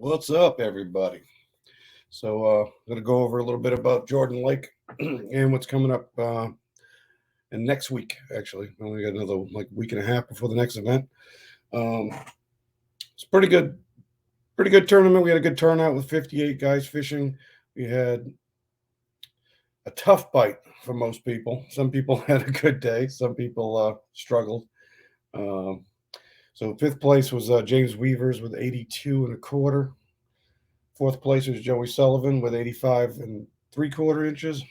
What's up, everybody? So, I'm going to go over a little bit about Jordan Lake and what's coming up in next week. Actually, we only got another week and a half before the next event. Um, it's pretty good tournament. We had a good turnout with 58 guys fishing. We had a tough bite for most people. Some people had a good day. Some people struggled. Um, so fifth place was James Weavers with 82 and a quarter. Fourth place was Joey Sullivan with 85 and 3/4 inches.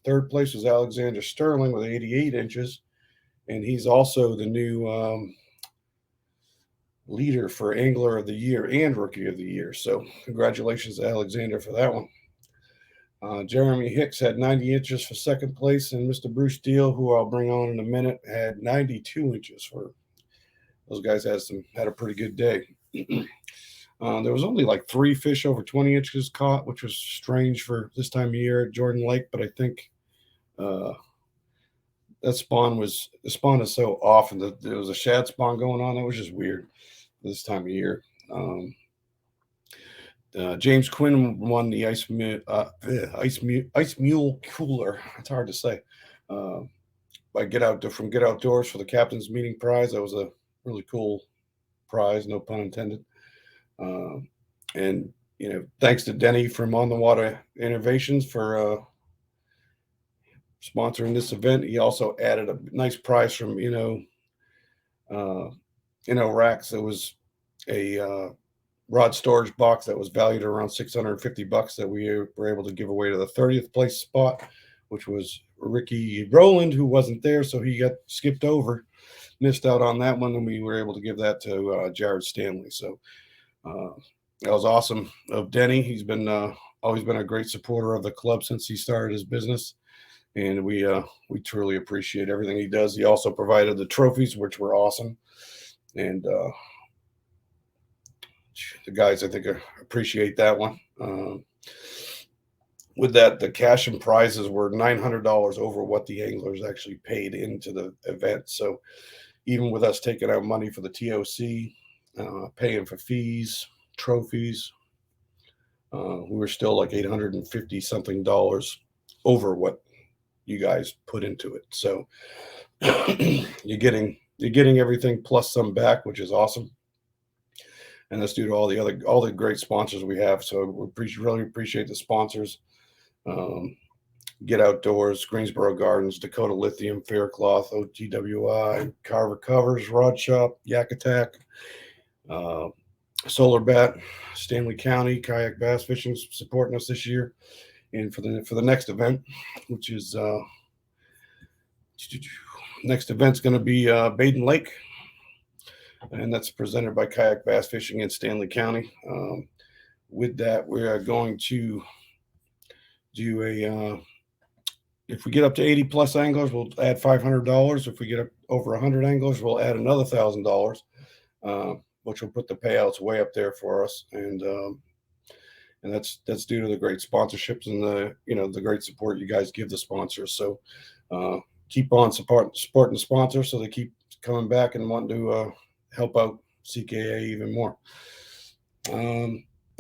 Third place was Alexander Sterling with 88 inches. And he's also the new leader for Angler of the Year and Rookie of the Year. So congratulations to Alexander for that one. Jeremy Hicks had 90 inches for second place, and Mr. Bruce Deel, who I'll bring on in a minute, had 92 inches. For those guys had a pretty good day. There was only like 3 fish over 20 inches caught, which was strange for this time of year at Jordan Lake. But I think the spawn is so often that there was a shad spawn going on. That was just weird this time of year. James Quinn won the Ice Mule Cooler. It's hard to say. From Get Outdoors for the Captain's Meeting Prize. That was a really cool prize, no pun intended. And thanks to Denny from On the Water Innovations for sponsoring this event. He also added a nice prize from Racks. It was a rod storage box that was valued at around $650 that we were able to give away to the 30th place spot, which was Ricky Rowland, who wasn't there, so he got skipped over, missed out on that one, and we were able to give that to Jared Stanley. So that was awesome of Denny. He's been always been a great supporter of the club since he started his business, and we truly appreciate everything he does. He also provided the trophies, which were awesome, and the guys, I think, appreciate that one. With that, the cash and prizes were $900 over what the anglers actually paid into the event. So even with us taking out money for the TOC, paying for fees, trophies, we were still like $850 something over what you guys put into it. So you're getting everything plus some back, which is awesome. And that's due to all the great sponsors we have. So we really appreciate the sponsors. Get Outdoors, Greensboro Gardens, Dakota Lithium, Faircloth, OTWI, Carver Covers, Rod Shop, YakAttack, Solar Bat, Stanley County, Kayak Bass Fishing supporting us this year. And for the next event, which is next event's going to be Baden Lake, and that's presented by Kayak Bass Fishing in Stanley County. With that, we are going to do if we get up to 80 plus anglers, we'll add $500. If we get up over 100 anglers, we'll add another $1,000, which will put the payouts way up there for us. And that's due to the great sponsorships and the great support you guys give the sponsors. So keep on supporting the sponsors so they keep coming back and wanting to help out CKA even more.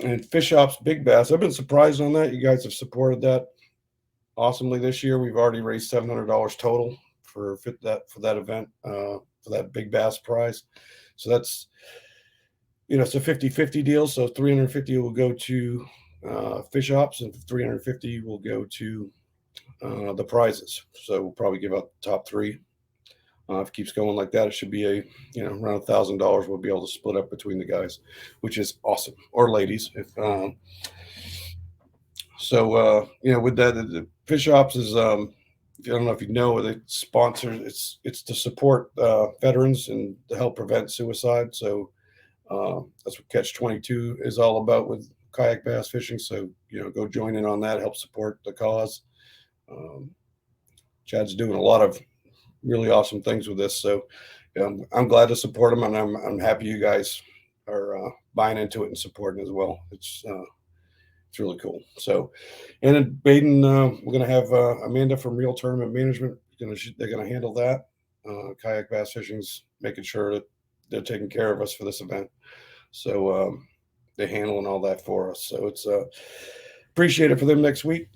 And Fish Ops Big Bass, I've been surprised on that. You guys have supported that awesomely this year. We've already raised $700 total for that event, for that Big Bass prize. So that's it's a 50-50 deal. So 350 will go to Fish Ops, and 350 will go to the prizes. So we'll probably give out the top 3. If it keeps going like that, it should be around $1,000 we'll be able to split up between the guys, which is awesome, or ladies. With that, the Fish Ops is I don't know if you know, they sponsor. It's to support veterans and to help prevent suicide. So that's what Catch 22 is all about with kayak bass fishing. So go join in on that, help support the cause. Chad's doing a lot of really awesome things with this, so I'm glad to support him, and I'm happy you guys are buying into it and supporting as well. It's really cool. So, and in Baden, we're going to have Amanda from Real Tournament Management. They're going to handle that. Kayak Bass Fishing's making sure that they're taking care of us for this event. So handling all that for us. So it's appreciate it for them next week.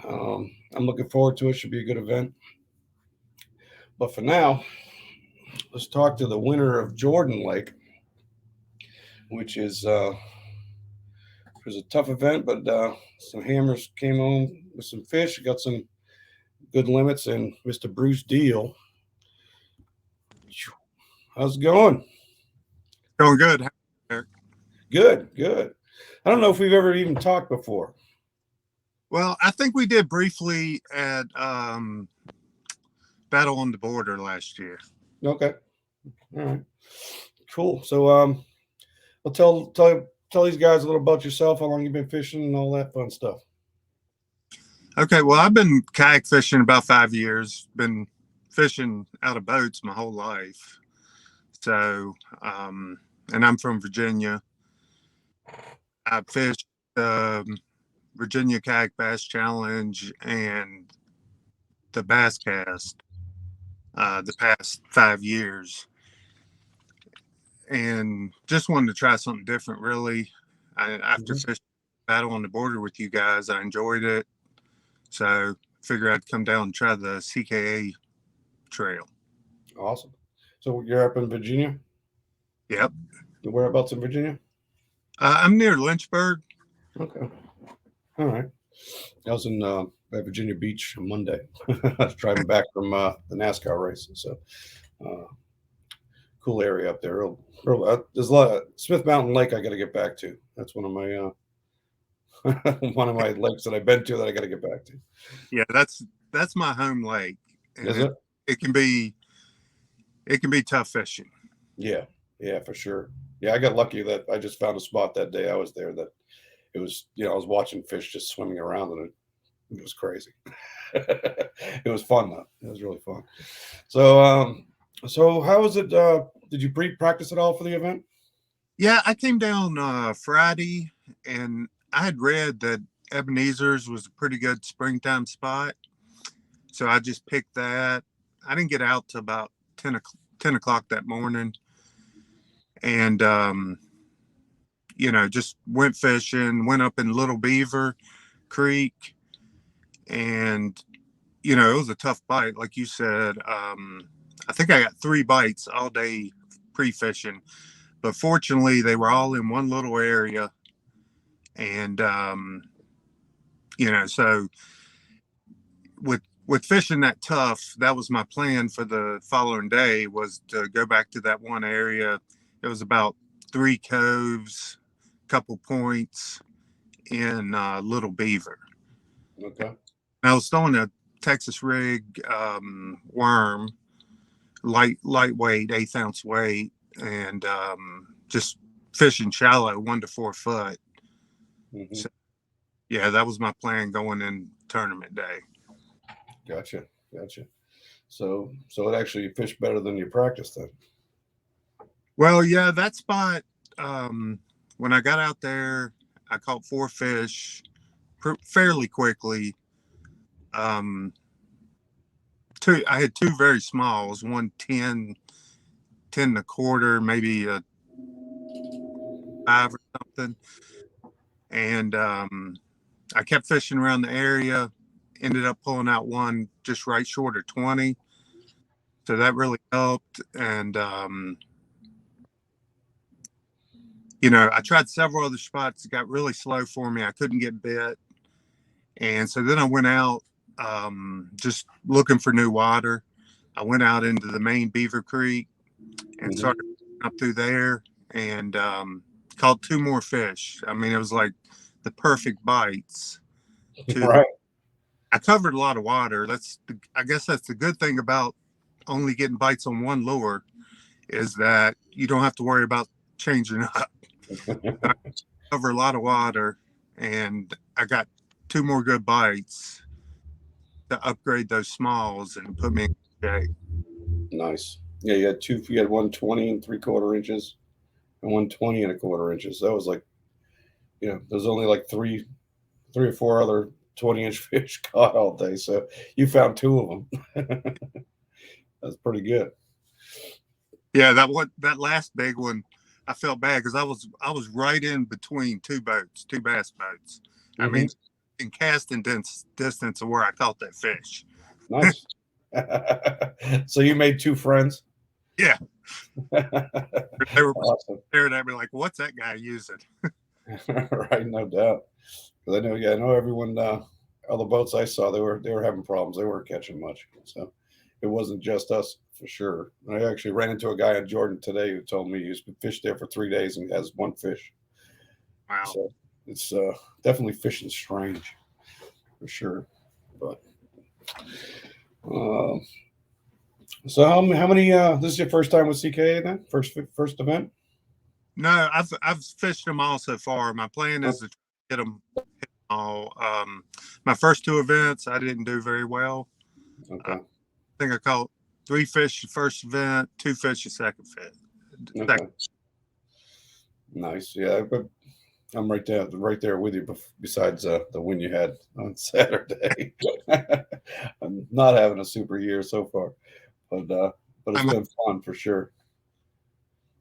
I'm looking forward to it. Should be a good event. But for now, let's talk to the winner of Jordan Lake, which is it was a tough event, but some hammers came home with some fish. Got some good limits, and Mr. Bruce Deel. How's it going? Going good. Eric? Good. I don't know if we've ever even talked before. Well, I think we did briefly at Battle on the Border last year. Okay. All right. Cool. So I'll tell these guys a little about yourself, how long you've been fishing and all that fun stuff. Okay, well, I've been kayak fishing about 5 years. Been fishing out of boats my whole life. So, and I'm from Virginia. I fished Virginia Kayak Bass Challenge and the Bass Cast the past 5 years. And just wanted to try something different, really. After fishing Battle on the Border with you guys, I enjoyed it. So figured I'd come down and try the CKA trail. Awesome. So you're up in Virginia? Yep. Whereabouts in Virginia? I'm near Lynchburg. Okay. All right. I was in Virginia Beach on Monday. I was driving back from the NASCAR race. So cool area up there. There's a lot of Smith Mountain Lake I got to get back to. That's one of my one of my lakes that I've been to that I got to get back to. Yeah, that's my home lake. And Is it? It can be tough fishing. Yeah, for sure. Yeah, I got lucky that I just found a spot that day I was there that it was, I was watching fish just swimming around and it was crazy. It was fun though. It was really fun. So how was it? Did you pre-practice at all for the event? Yeah, I came down Friday, and I had read that Ebenezer's was a pretty good springtime spot. So I just picked that. I didn't get out till about 10 o'clock that morning. And, just went fishing, went up in Little Beaver Creek. And, it was a tough bite. Like you said, I think I got 3 bites all day pre-fishing. But fortunately, they were all in one little area. And, so with fishing that tough, that was my plan for the following day, was to go back to that one area. It was about 3 coves, couple points in Little Beaver. Okay. And I was throwing a Texas rig worm, lightweight, 1/8 ounce weight, and just fishing shallow, 1 to 4 foot. Mm-hmm. So, yeah, that was my plan going in tournament day. Gotcha. So it actually fished better than you practiced then. Well, yeah, that spot, when I got out there, I caught 4 fish fairly quickly. I had 2 very smalls, one 10 and a quarter, maybe a 5 or something. And I kept fishing around the area, ended up pulling out one just right short of 20. So that really helped. And, I tried several other spots. It got really slow for me. I couldn't get bit. And so then I went out just looking for new water. I went out into the main Beaver Creek and started up through there and caught 2 more fish. I mean, it was like the perfect bites. Right. I covered a lot of water. I guess that's the good thing about only getting bites on one lure, is that you don't have to worry about changing up. I cover a lot of water, and I got 2 more good bites to upgrade those smalls and put me in shape. Nice. Yeah, you had 2. You had 120 3/4 inches and 120 1/4 inches. That was like, there's only like 3 or 4 other 20-inch fish caught all day. So you found 2 of them. That's pretty good. Yeah, that last big one, I felt bad because I was right in between two bass boats. I Mm-hmm. mean, in casting distance of where I caught that fish. Nice. So you made two friends. Yeah, they were Awesome. staring at me like, "What's that guy using?" Right, no doubt. Because I know everyone. All the boats I saw, they were having problems. They weren't catching much, so it wasn't just us for sure. I actually ran into a guy in Jordan today who told me he's been fished there for 3 days and has one fish. Wow. So it's definitely fishing strange for sure. But so how many? This is your first time with CKA then? First event? No, I've fished them all so far. My plan is to hit them all. My first two events, I didn't do very well. Okay. I think I caught 3 fish the first event, 2 fish the second event. Okay. Nice. Yeah, but I'm right there with you. Besides the win you had on Saturday, I'm not having a super year so far, but it's been fun for sure.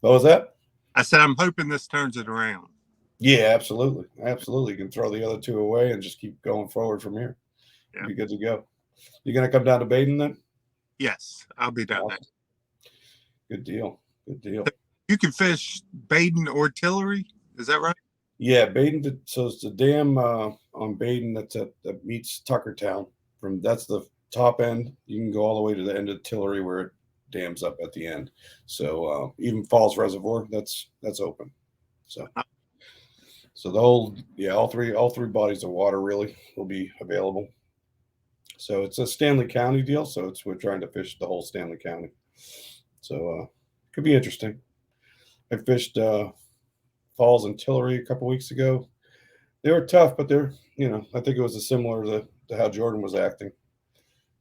What was that? I said I'm hoping this turns it around. Yeah, absolutely. You can throw the other 2 away and just keep going forward from here. Yeah. Be good to go. You gonna come down to Baden then? Yes, I'll be down Awesome. there. Good deal. You can fish Baden or Tillery. Is that right? Yeah, Baden. So it's the dam on Baden that meets Tuckertown. That's the top end. You can go all the way to the end of Tillery where it dams up at the end. So even Falls Reservoir, that's open. So the whole all three bodies of water really will be available. So it's a Stanley County deal. So we're trying to fish the whole Stanley County. So could be interesting. I fished Falls and Tillery a couple weeks ago. They were tough, but I think it was a similar to how Jordan was acting,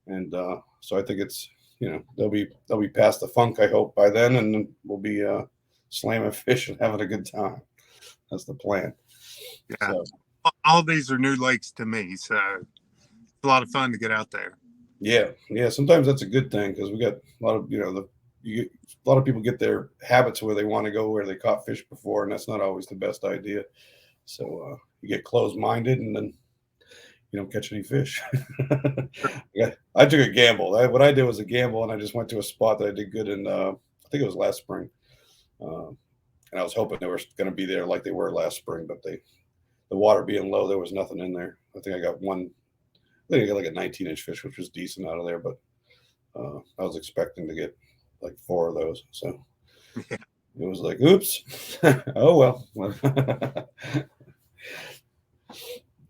and so I think it's they'll be past the funk. I hope by then, and we'll be slamming fish and having a good time. That's the plan. Yeah, so, all these are new lakes to me, so it's a lot of fun to get out there. Yeah. Sometimes that's a good thing because we got a lot of a lot of people get their habits where they want to go where they caught fish before, and that's not always the best idea. So you get closed-minded, and then you don't catch any fish. Yeah, I took a gamble. What I did was a gamble, and I just went to a spot that I did good in. I think it was last spring, and I was hoping they were going to be there like they were last spring, but the water being low, there was nothing in there. I think I got like a 19-inch fish, which was decent out of there, but I was expecting to get like 4 of those. So it was like, oops. Oh, well.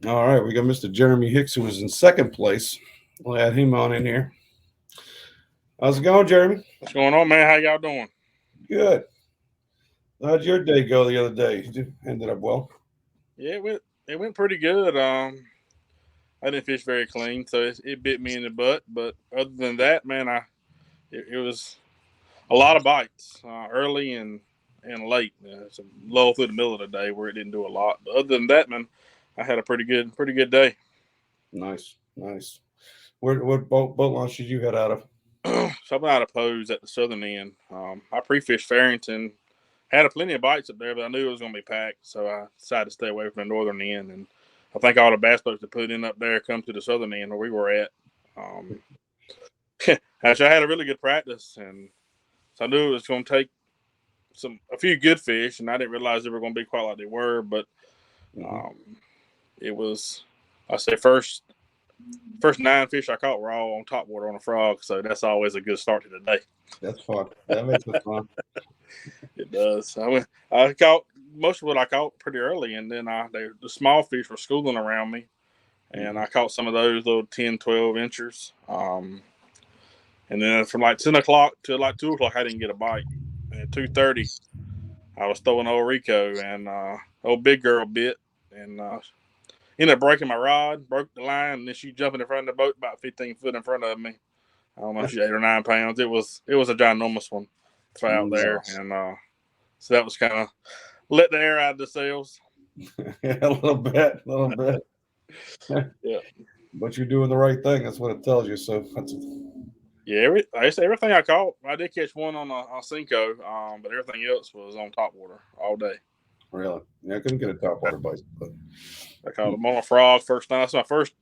All right. We got Mr. Jeremy Hicks, who was in second place. We'll add him on in here. How's it going, Jeremy? What's going on, man? How y'all doing? Good. How'd your day go the other day? You ended up well. Yeah, it went pretty good. I didn't fish very clean, so it bit me in the butt. But other than that, man, it was a lot of bites early and late. It's a lull through the middle of the day where it didn't do a lot. But other than that, man, I had a pretty good day. Nice. What boat launch did you head out of? So I'm out of Pose at the southern end. I pre-fished Farrington. Had plenty of bites up there, but I knew it was going to be packed, so I decided to stay away from the northern end. And I think all the bass boats that put in up there come to the southern end where we were at. Actually, I had a really good practice, and so I knew it was going to take a few good fish, and I didn't realize they were going to be quite like they were. But it was, I say, first 9 fish I caught were all on top water on a frog, so that's always a good start to the day. That's fun. That makes it fun. It does. I caught most of what I caught pretty early, and then the small fish were schooling around me, and I caught some of those little 10, 12 inchers. And then from like 10 o'clock to like 2 o'clock, I didn't get a bite. And at 2:30, I was throwing old Rico, and old big girl bit, and ended up breaking my rod, broke the line, and then she jumping in front of the boat about 15 foot in front of me. I don't know if she's 8 or 9 pounds. It was a ginormous one out there, and so that was kind of let the air out of the sails. A little bit. Yeah. But you're doing the right thing. That's what it tells you. So Yeah, everything I caught, I did catch one on a Cinco, but everything else was on top water all day. Really? Yeah, I couldn't get a topwater bite, but I caught them on a frog first night. That's my first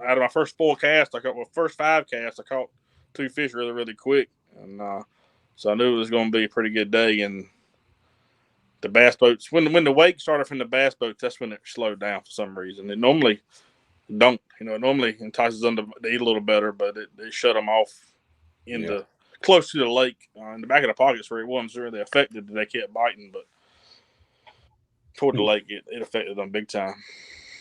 out of my first 4 casts. First 5 casts, I caught 2 fish really, really quick, and so I knew it was going to be a pretty good day. And the bass boats, when the wake started from the bass boats, that's when it slowed down for some reason. It normally don't, it normally entices them to eat a little better, but it shut them off in the close to the lake, in the back of the pockets where it wasn't really affected. They kept biting, but toward the lake, it affected them big time.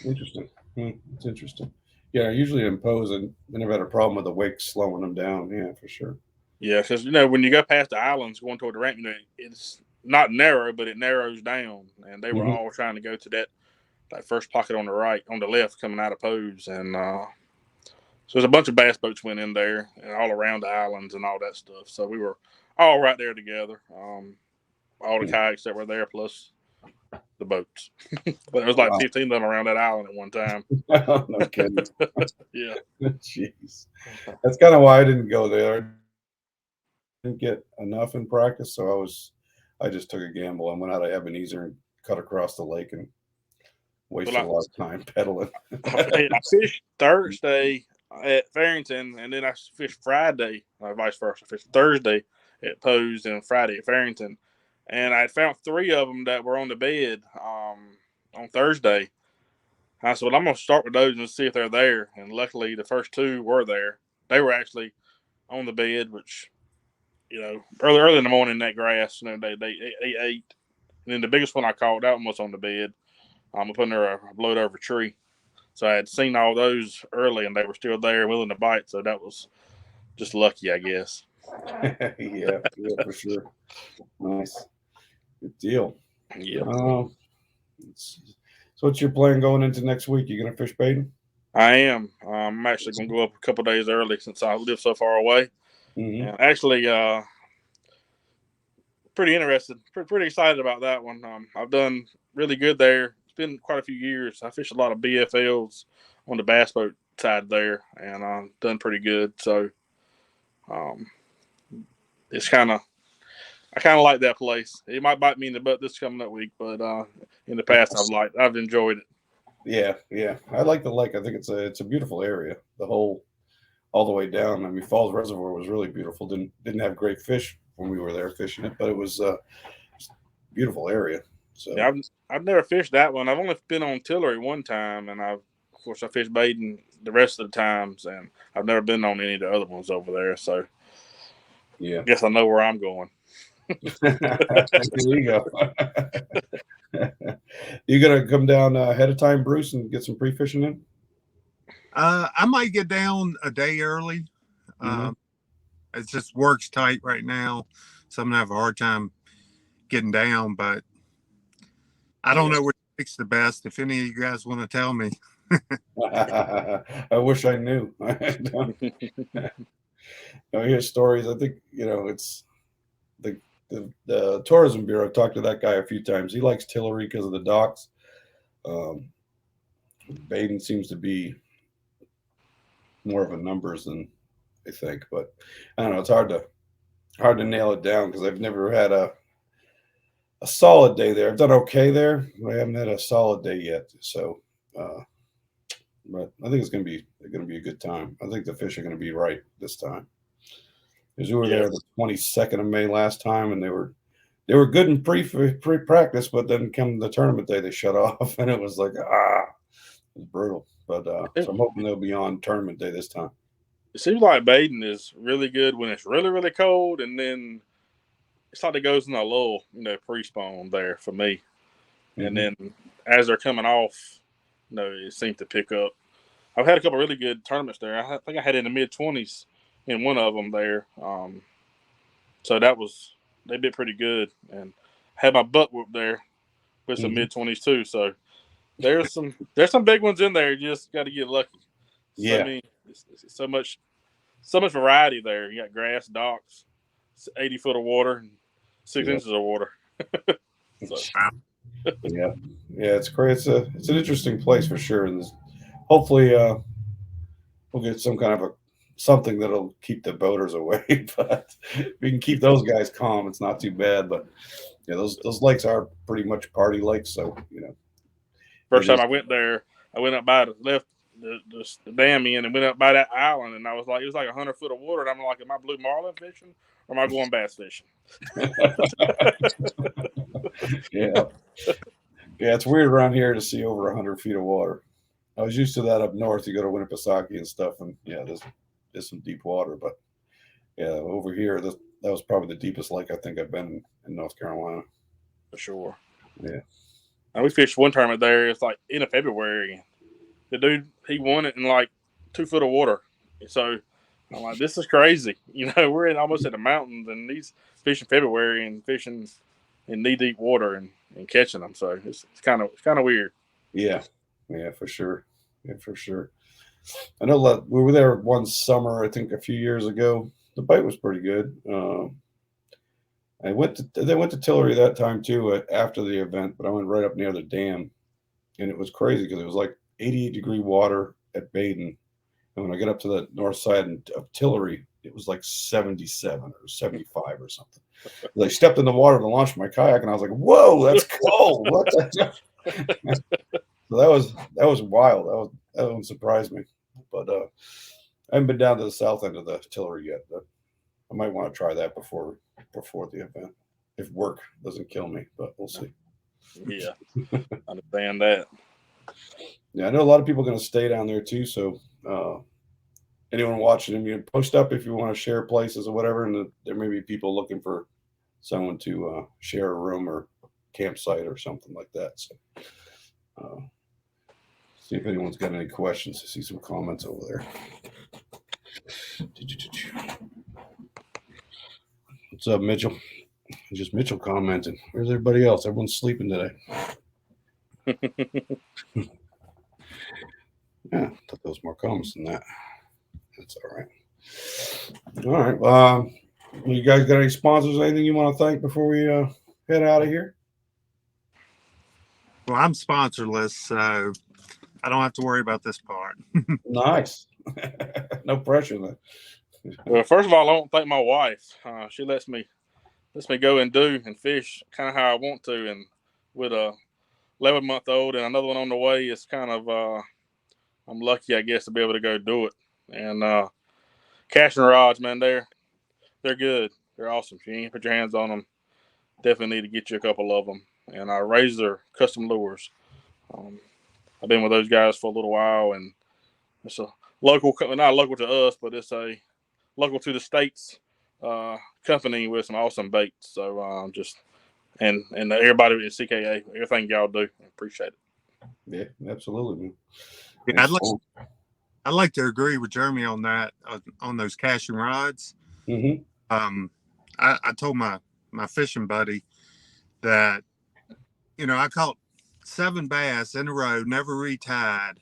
Interesting. It's interesting. Yeah, usually impose, and I never had a problem with the wake slowing them down. Yeah, for sure. Yeah, because when you go past the islands going toward the ramp, it's not narrow, but it narrows down, and they were all trying to go to that first pocket on the left coming out of Pose, and so there's a bunch of bass boats went in there and all around the islands and all that stuff. So we were all right there together, all the kayaks that were there plus the boats. But there was 15 of them around that island at one time. No kidding. Yeah. Jeez. That's kind of why I didn't go there. I didn't get enough in practice, so I just took a gamble. I went out of Ebenezer and cut across the lake and wasted a lot of time pedaling. I fished Thursday at Farrington, and then I fished Friday, vice versa. I fished Thursday at Pose and Friday at Farrington. And I found 3 of them that were on the bed on Thursday. I said, well, I'm going to start with those and see if they're there. And luckily, the first 2 were there. They were actually on the bed, which, early in the morning, that grass, they ate. And then the biggest one I caught, that one was on the bed. I'm up under a blowed over tree. So I had seen all those early, and they were still there willing to bite. So that was just lucky, I guess. yeah, for sure. Nice. Good deal. Yeah. So what's your plan going into next week? You gonna fish baiting? I am. I'm actually going to go up a couple days early since I live so far away. And actually, pretty interested, pretty excited about that one. I've done really good there. It's been quite a few years. I fished a lot of BFLs on the bass boat side there, and I've done pretty good. So it's I kind of like that place. It might bite me in the butt this coming up week, but in the past I've enjoyed it. Yeah. I like the lake. I think it's a beautiful area. All the way down. I mean, Falls Reservoir was really beautiful. Didn't have great fish when we were there fishing it, but it was a beautiful area. So yeah, I've never fished that one. I've only been on Tillery one time, and of course I fished baiting the rest of the times, and I've never been on any of the other ones over there. So yeah, I guess I know where I'm going. There you go. You gonna come down ahead of time, Bruce, and get some pre-fishing in? I might get down a day early. It just works tight right now, so I'm gonna have a hard time getting down. But I don't know which fix the best. If any of you guys want to tell me. I wish I knew. I hear stories. I think it's the tourism bureau. Talked to that guy a few times. He likes Tillery because of the docks. Baden seems to be more of a numbers than I think, but I don't know. It's hard to nail it down because I've never had a solid day there. I've done okay there. I haven't had a solid day yet. So, but I think it's going to be a good time. I think the fish are going to be right this time. Because we were there the 22nd of May last time, and they were good in pre-practice, but then come the tournament day, they shut off, and it was like, it was brutal. But so I'm hoping they'll be on tournament day this time. It seems like Baden is really good when it's really, really cold, and then it's like it goes in a lull, pre-spawn there for me. And then as they're coming off, it seems to pick up. I've had a couple of really good tournaments there. I think I had in the mid-20s in one of them there. So they did pretty good, and had my butt whooped there with some mid-20s too. So there's some big ones in there. You just got to get lucky. Yeah. I mean, it's so much variety there. You got grass, docks, 80 foot of water, and 6 inches of water. Yeah, it's great. It's an interesting place for sure, and hopefully we'll get some kind of a something that'll keep the boaters away. But if we can keep those guys calm, it's not too bad. But yeah, those lakes are pretty much party lakes. So First time I went there, I went up by left the dam in and went up by that island, and I was like, it was like 100 foot of water, and I'm like, am I blue marlin fishing or am I going bass fishing? Yeah, it's weird around here to see over 100 feet of water. I was used to that up north. You go to Winnipesaukee and stuff, and there's some deep water. But yeah, over here, that was probably the deepest lake I think I've been in North Carolina. For sure. Yeah. And we fished one tournament there. It's like in February. The dude, he won it in like 2 foot of water. So I'm like, this is crazy. We're almost at the mountains, and he's fishing February and fishing in knee deep water and catching them. So it's kind of weird. Yeah, for sure. Yeah, for sure. I know we were there one summer, I think a few years ago. The bite was pretty good. They went to Tillery that time too after the event, but I went right up near the dam, and it was crazy because it was like 88-degree water at Baden, and when I get up to the north side of Tillery, it was like 77 or 75 or something. I stepped in the water to launch my kayak, and I was like, "Whoa, that's cold!" What the? So that was wild. That one surprised me, but I haven't been down to the south end of the Tillery yet. But I might want to try that before the event, if work doesn't kill me. But we'll see. Yeah, understand that. Yeah, I know a lot of people are going to stay down there too. So anyone watching them, you can post up if you want to share places or whatever. And there may be people looking for someone to share a room or campsite or something like that. So see if anyone's got any questions. I see some comments over there. What's up, Mitchell? Just Mitchell commenting. Where's everybody else? Everyone's sleeping today. Yeah, I thought there was more comments than that. That's all right. All right. You guys got any sponsors? Anything you want to thank before we head out of here? Well, I'm sponsorless, so I don't have to worry about this part. Nice. No pressure then. Well, first of all, I want to thank my wife. She lets me go and do and fish kind of how I want to, and with a 11-month-old and another one on the way, it's kind of I'm lucky, I guess, to be able to go do it. And casting rods, man, they're good. They're awesome. If you ain't put your hands on them, definitely need to get you a couple of them. And Razor Custom Lures. I've been with those guys for a little while, and it's a local, not local to us, but it's a local to the states company with some awesome baits. So and everybody at CKA, everything y'all do, I appreciate it. Yeah, absolutely, man. Yeah, I'd like to agree with Jeremy on that, on those casting rods. Mm-hmm. I told my fishing buddy that, I caught 7 bass in a row, never retied.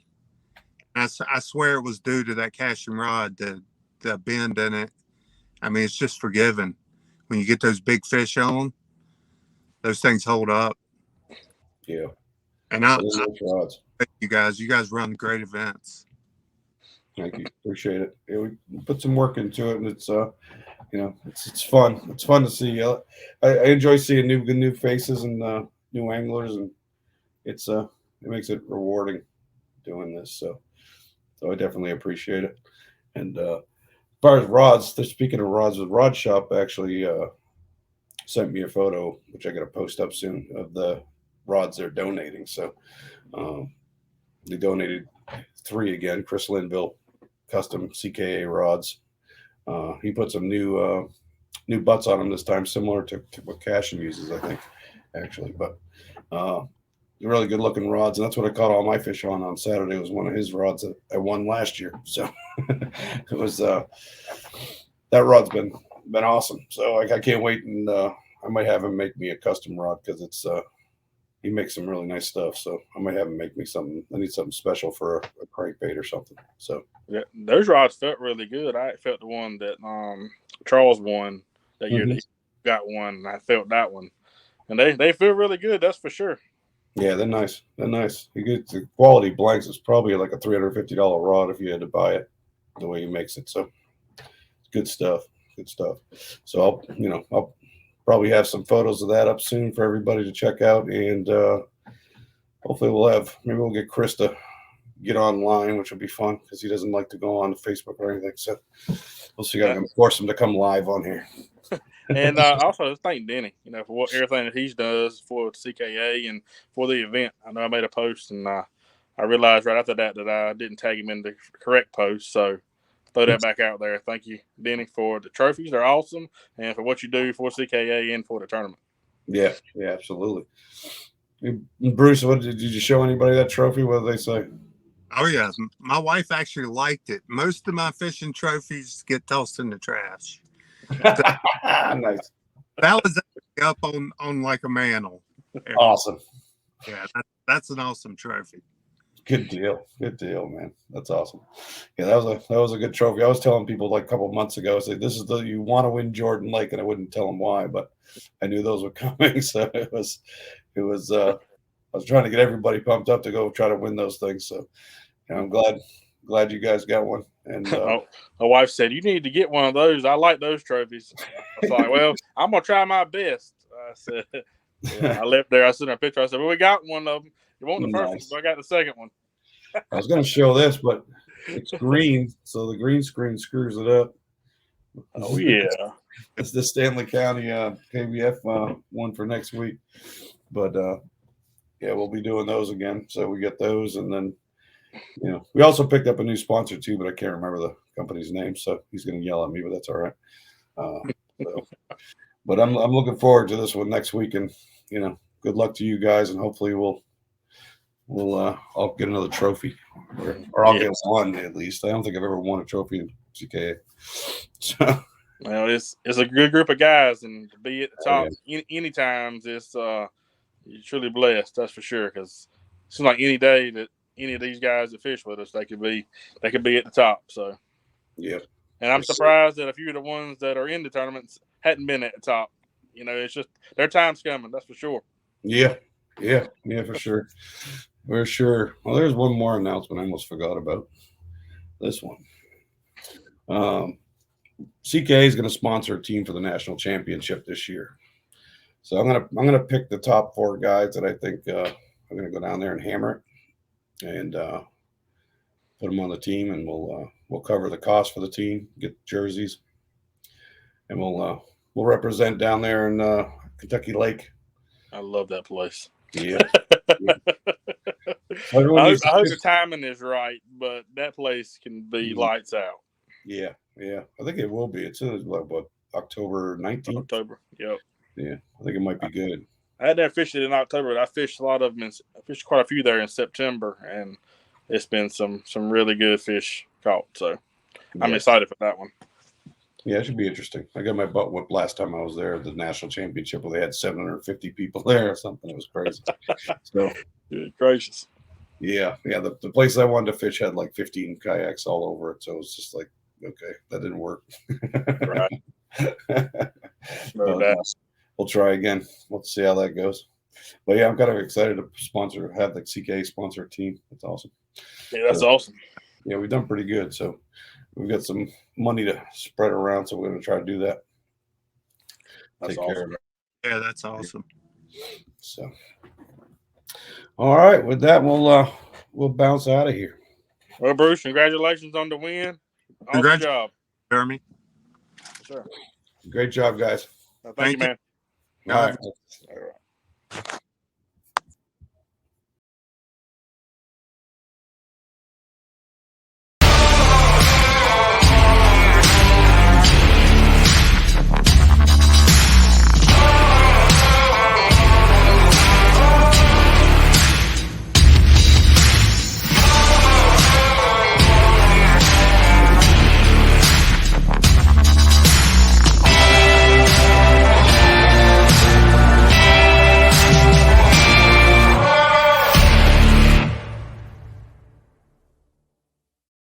I swear it was due to that casting rod, the bend in it. I mean, it's just forgiving. When you get those big fish on, those things hold up. Yeah. And you guys run great events. Thank you. Appreciate it. Yeah, we put some work into it, and it's it's fun. It's fun to see. I enjoy seeing new faces and new anglers, and it makes it rewarding doing this. So I definitely appreciate it. And as far as rods, speaking of rods, the Rod Shop actually sent me a photo, which I got to post up soon, of the rods they're donating. So they donated 3 again. Chris Linville custom CKA rods. He put some new butts on them this time, similar to what Cashin uses, I think, actually. But really good looking rods, and that's what I caught all my fish on Saturday. Was one of his rods that I won last year. So it was that rod's been awesome. So I can't wait, and I might have him make me a custom rod because it's he makes some really nice stuff. So I might have him make me something. I need something special for a crankbait or something. So yeah, those rods felt really good. I felt the one that Charles won that year. That he got one, and I felt that one, and they feel really good. That's for sure. Yeah, they're nice. They're nice. You get the quality blanks. It's probably like a $350 rod if you had to buy it the way he makes it. So good stuff. Good stuff. So I'll probably have some photos of that up soon for everybody to check out, and hopefully maybe we'll get Chris to get online, which will be fun because he doesn't like to go on Facebook or anything. So we'll see if I can force him to come live on here. And also thank Denny, for everything that he does for CKA and for the event. I know I made a post, and I realized right after that I didn't tag him in the correct post. So throw that back out there. Thank you, Denny, for the trophies. They're awesome, and for what you do for CKA and for the tournament. Yeah, absolutely. Bruce, did you show anybody that trophy? What did they say? Oh, yeah. My wife actually liked it. Most of my fishing trophies get tossed in the trash. Nice. That was up on like a mantle. Awesome. Yeah, that's an awesome trophy. Good deal, man. That's awesome. Yeah, that was a good trophy. I was telling people like a couple of months ago, I said, "This is you want to win Jordan Lake," and I wouldn't tell them why, but I knew those were coming, so it was. I was trying to get everybody pumped up to go try to win those things. So I'm glad you guys got one. And my wife said, "You need to get one of those. I like those trophies." I was like, "Well, I'm gonna try my best." I said, I left there. I sent her a picture. I said, "Well, we got one of them. You want the first one, but I got the second one." I was going to show this, but it's green, so the green screen screws it up. Oh yeah, it's the Stanley County KBF one for next week. But yeah, we'll be doing those again. So we get those, and then we also picked up a new sponsor too, but I can't remember the company's name, so he's going to yell at me, but that's all right. But I'm looking forward to this one next week, and good luck to you guys, and hopefully I'll get another trophy, or I'll get one at least. I don't think I've ever won a trophy in CKA. So. Well, it's a good group of guys, and to be at the top any times, it's you're truly blessed. That's for sure. Because it seems like any day that any of these guys that fish with us, they could be at the top. So yeah. And I'm surprised that a few of the ones that are in the tournaments hadn't been at the top. It's just their time's coming. That's for sure. Yeah, for sure. For sure. Well, there's one more announcement I almost forgot about. This one. CKA is going to sponsor a team for the national championship this year. So I'm gonna pick the top 4 guys that I think I'm going to go down there and hammer it and put them on the team, and we'll cover the cost for the team, get jerseys, and we'll represent down there in Kentucky Lake. I love that place. Yeah. I hope the timing is right, but that place can be lights out. Yeah. I think it will be. It's what, October 19th? October, yep. Yeah, I think it might be good. I had never fished it in October, but I fished a lot of them. I fished quite a few there in September, and it's been some really good fish caught. So I'm excited for that one. Yeah, it should be interesting. I got my butt whipped last time I was there at the national championship where they had 750 people there or something. It was crazy. So good gracious. Yeah. The place I wanted to fish had like 15 kayaks all over it. So it was just like, okay, that didn't work. Right. We'll try again. Let's see how that goes. But yeah, I'm kind of excited to have the CKA sponsor team. That's awesome. Yeah, that's awesome. Yeah, we've done pretty good. So we've got some money to spread around. So we're going to try to do that. That's awesome. Yeah, that's awesome. So, all right. With that, we'll bounce out of here. Well, Bruce, congratulations on the win. Awesome job, Jeremy. Sure. Great job, guys. Thank you, man. All right. All right.